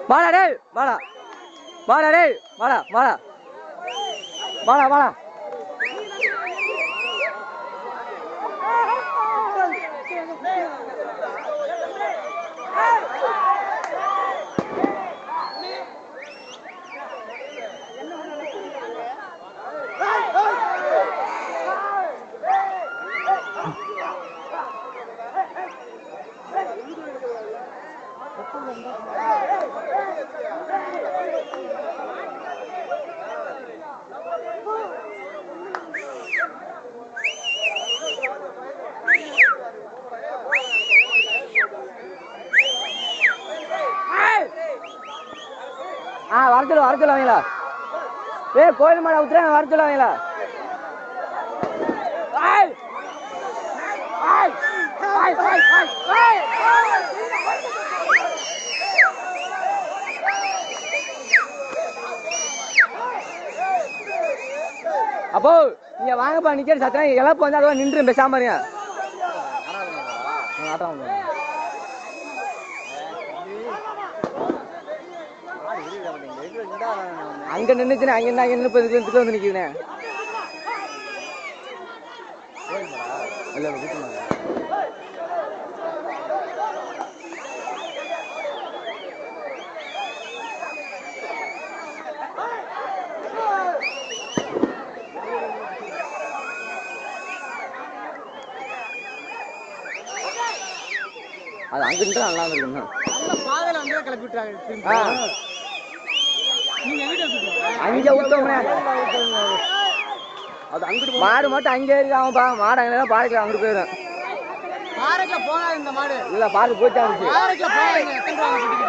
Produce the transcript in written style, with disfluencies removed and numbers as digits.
வாடா டேய் வாடா வாடா டேய் வாடா வாடா வாடா வாடா வரச்சொல்லுவாங்களா கோயில் மாடை ஊத்துறேன் வரச்சொல்லுவாங்களா அப்போ நீங்க வாங்கப்பா நிக்கிற சத்தம் இழப்பு வந்து அதுவா நின்று பேசாம அங்க நின்றுச்சுனே அங்க நின்று வந்து நிக்கிறேன் அது அங்கிட்டு நல்லா இருக்குண்ணா பாதையில வந்து கிளப்பி விட்டுறாங்க அங்கே ஊத்தோம்னா அது அங்கிட்டு மாடு மட்டும் அங்கே இருக்காமப்பா மாடு அங்கே பாறைக்கு அங்கிட்டு போயிடும் பாறைக்குள்ள போகாது இந்த மாடு இல்ல பாரு போயிட்டா பாறைக்குள்ள போகாது